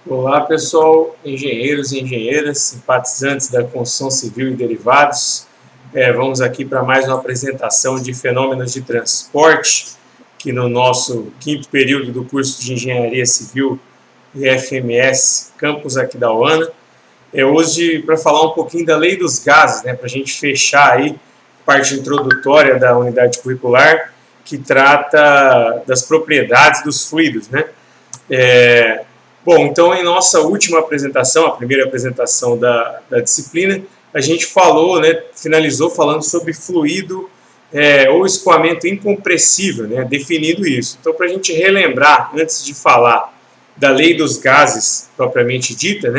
Olá pessoal, engenheiros e engenheiras, simpatizantes da construção civil e derivados. Vamos aqui para mais uma apresentação de fenômenos de transporte, que no nosso quinto período do curso de Engenharia Civil IFMS, campus aqui da UANA. Hoje para falar um pouquinho da lei dos gases, para a gente fechar aí a parte introdutória da unidade curricular, que trata das propriedades dos fluidos, Bom, então em nossa última apresentação, a primeira apresentação da disciplina, a gente finalizou falando sobre fluido ou escoamento incompressível, definindo isso. Então, para a gente relembrar, antes de falar da lei dos gases propriamente dita,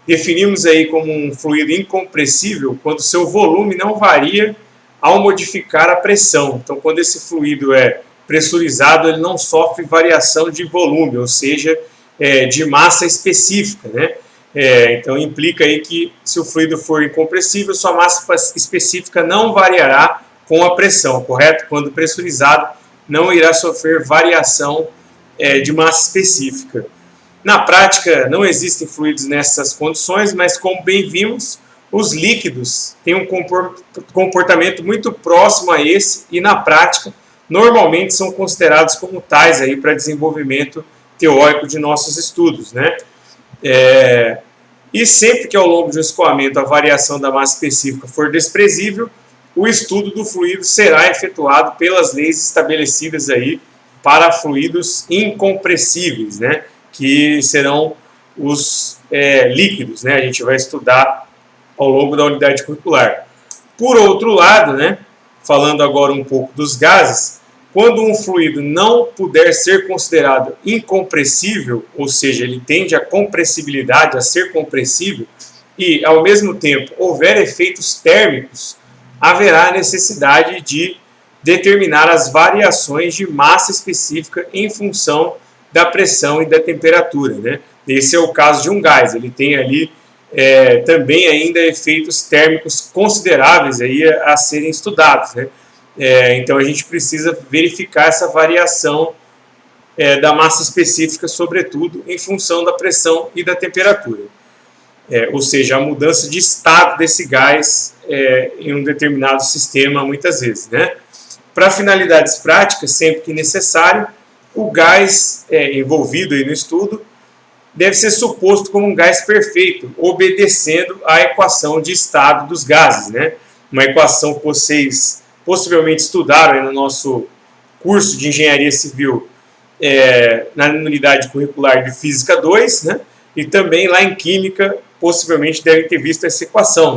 definimos aí como um fluido incompressível quando seu volume não varia ao modificar a pressão. Então, quando esse fluido é pressurizado, ele não sofre variação de volume, ou seja, de massa específica, então implica aí que se o fluido for incompressível, sua massa específica não variará com a pressão, correto? Quando pressurizado, não irá sofrer variação de massa específica. Na prática, não existem fluidos nessas condições, mas como bem vimos, os líquidos têm um comportamento muito próximo a esse e na prática normalmente são considerados como tais aí para desenvolvimento teórico de nossos estudos, E sempre que ao longo de um escoamento a variação da massa específica for desprezível, o estudo do fluido será efetuado pelas leis estabelecidas aí para fluidos incompressíveis, que serão os líquidos, A gente vai estudar ao longo da unidade curricular. Por outro lado, falando agora um pouco dos gases, quando um fluido não puder ser considerado incompressível, ou seja, ele tende a compressibilidade, a ser compressível, e ao mesmo tempo houver efeitos térmicos, haverá necessidade de determinar as variações de massa específica em função da pressão e da temperatura. Esse é o caso de um gás, ele tem ali também ainda efeitos térmicos consideráveis aí a serem estudados, então a gente precisa verificar essa variação da massa específica, sobretudo em função da pressão e da temperatura, ou seja, a mudança de estado desse gás em um determinado sistema muitas vezes, Para finalidades práticas, sempre que necessário, o gás envolvido aí no estudo deve ser suposto como um gás perfeito, obedecendo à equação de estado dos gases, Uma equação que vocês possivelmente estudaram no nosso curso de Engenharia Civil na unidade curricular de Física 2, E também lá em Química, possivelmente devem ter visto essa equação,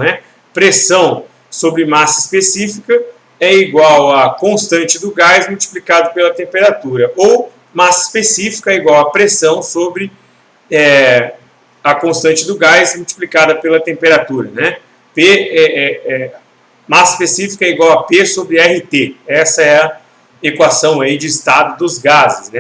Pressão sobre massa específica é igual a constante do gás multiplicado pela temperatura, ou massa específica é igual a pressão sobre a constante do gás multiplicada pela temperatura, massa específica é igual a P sobre RT. Essa é a equação aí de estado dos gases,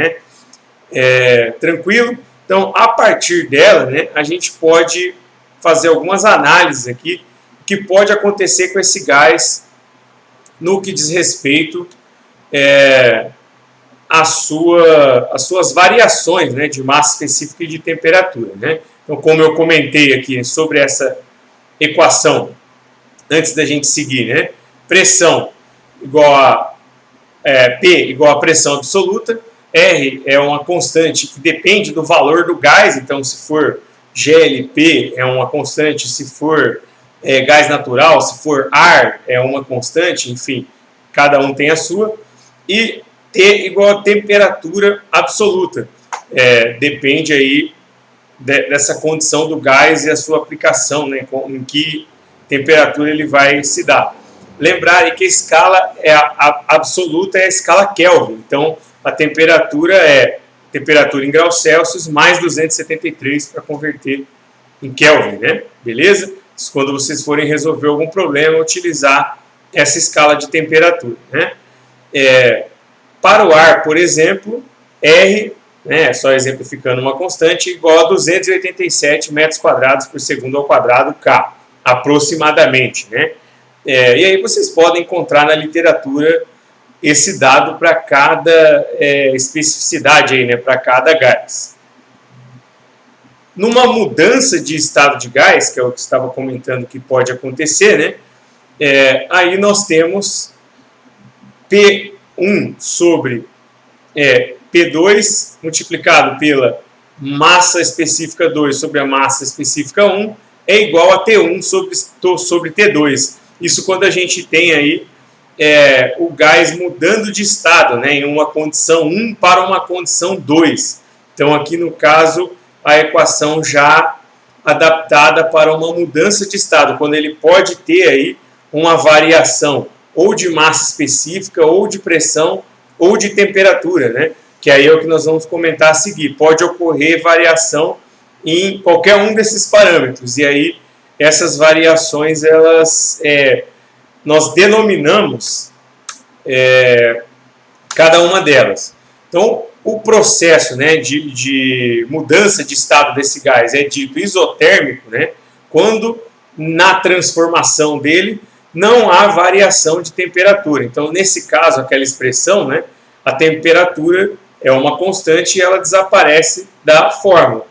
Tranquilo? Então, a partir dela, a gente pode fazer algumas análises aqui do que pode acontecer com esse gás no que diz respeito as suas variações de massa específica e de temperatura. Então, como eu comentei aqui sobre essa equação, antes da gente seguir, pressão igual a P igual a pressão absoluta, R é uma constante que depende do valor do gás, então se for GLP é uma constante, se for gás natural, se for ar é uma constante, enfim, cada um tem a sua, e T igual a temperatura absoluta. Depende aí dessa condição do gás e a sua aplicação, em que temperatura ele vai se dar. Lembrar que a escala absoluta é a escala Kelvin. Então, a temperatura é temperatura em graus Celsius mais 273 para converter em Kelvin, Beleza? Quando vocês forem resolver algum problema, utilizar essa escala de temperatura, Para o ar, por exemplo, R, só exemplificando uma constante, igual a 287 metros quadrados por segundo ao quadrado K, aproximadamente, E aí vocês podem encontrar na literatura esse dado para cada especificidade, para cada gás. numa mudança de estado de gás, que é o que estava comentando que pode acontecer, né? Aí nós temos P1 sobre P2 multiplicado pela massa específica 2 sobre a massa específica 1 é igual a T1 sobre T2. Isso quando a gente tem aí o gás mudando de estado, né, em uma condição 1 para uma condição 2. Então aqui no caso a equação já adaptada para uma mudança de estado, quando ele pode ter aí uma variação ou de massa específica, ou de pressão, ou de temperatura, né? Que aí é o que nós vamos comentar a seguir. Pode ocorrer variação em qualquer um desses parâmetros, e aí essas variações nós denominamos cada uma delas. Então, o processo, né, de mudança de estado desse gás é dito isotérmico, né, quando na transformação dele não há variação de temperatura. Então, nesse caso, aquela expressão, né, a temperatura é uma constante e ela desaparece da fórmula,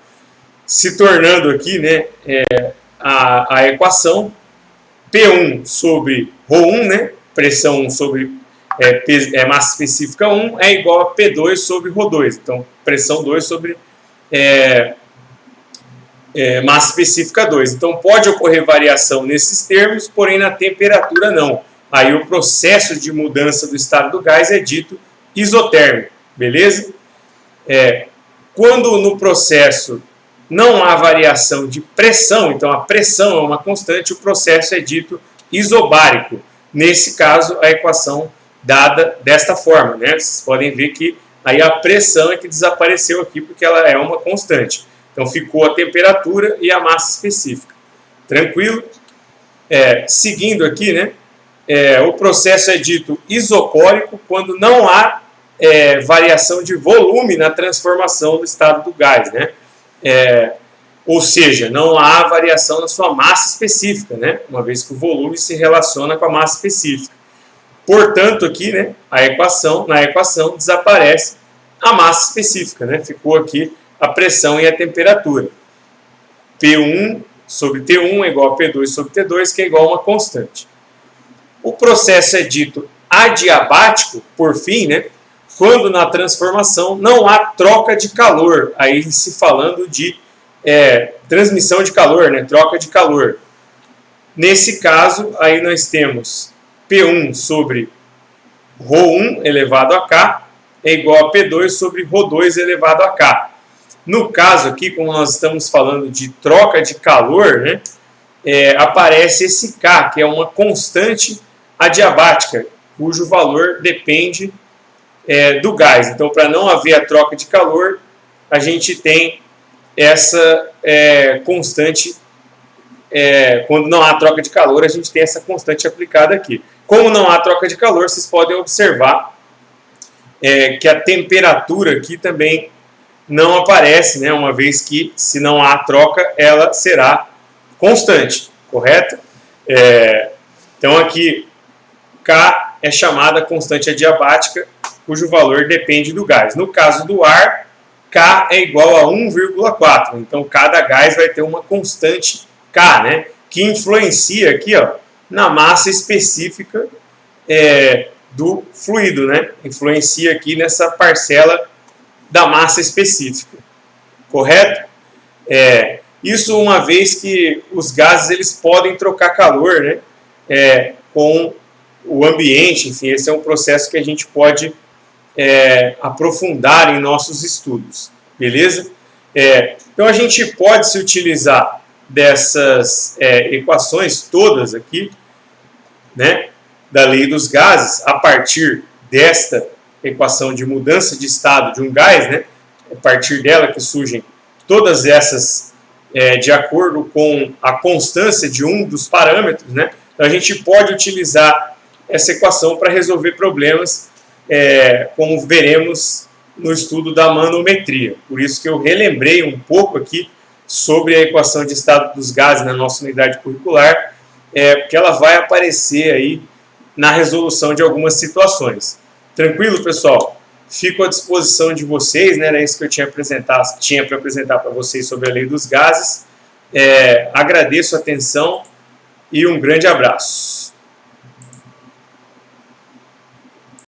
se tornando aqui, né, a equação P1 sobre ρ1, né, pressão 1 sobre massa específica 1 é igual a P2 sobre ρ2. Então, pressão 2 sobre massa específica 2. Então, pode ocorrer variação nesses termos, porém na temperatura não. Aí o processo de mudança do estado do gás é dito isotérmico, beleza? Quando no processo não há variação de pressão, então a pressão é uma constante, o processo é dito isobárico. Nesse caso, a equação dada desta forma, né? Vocês podem ver que aí a pressão é que desapareceu aqui porque ela é uma constante. Então ficou a temperatura e a massa específica. Tranquilo? Seguindo aqui, né? O processo é dito isocórico quando não há variação de volume na transformação do estado do gás, né? Ou seja, não há variação na sua massa específica, né? Uma vez que o volume se relaciona com a massa específica. Portanto, aqui, né, na equação desaparece a massa específica, né? Ficou aqui a pressão e a temperatura. P1 sobre T1 é igual a P2 sobre T2, que é igual a uma constante. O processo é dito adiabático, por fim, né, quando na transformação não há troca de calor, aí se falando de transmissão de calor, né, troca de calor. Nesse caso, aí nós temos P1 sobre ρ1 elevado a K é igual a P2 sobre ρ2 elevado a K. No caso aqui, como nós estamos falando de troca de calor, né, aparece esse K, que é uma constante adiabática, cujo valor depende do gás. Então, para não haver a troca de calor, a gente tem essa constante, quando não há troca de calor, a gente tem essa constante aplicada aqui. Como não há troca de calor, vocês podem observar que a temperatura aqui também não aparece, né? Uma vez que, se não há troca, ela será constante, correto? Então, aqui, K é chamada constante adiabática, cujo valor depende do gás. No caso do ar, K é igual a 1,4. Então, cada gás vai ter uma constante K, né? Que influencia aqui, ó, na massa específica do fluido, né? Influencia aqui nessa parcela da massa específica, correto? Isso uma vez que os gases eles podem trocar calor, né? Com o ambiente, enfim, esse é um processo que a gente pode aprofundar em nossos estudos, beleza? Então a gente pode se utilizar dessas equações todas aqui, né, da lei dos gases, a partir desta equação de mudança de estado de um gás, né, a partir dela que surgem todas essas de acordo com a constância de um dos parâmetros, né? Então a gente pode utilizar essa equação para resolver problemas, como veremos no estudo da manometria. Por isso que eu relembrei um pouco aqui sobre a equação de estado dos gases na nossa unidade curricular, porque ela vai aparecer aí na resolução de algumas situações. Tranquilo, pessoal? Fico à disposição de vocês, né? Era isso que eu tinha para apresentar para vocês sobre a lei dos gases. Agradeço a atenção e um grande abraço.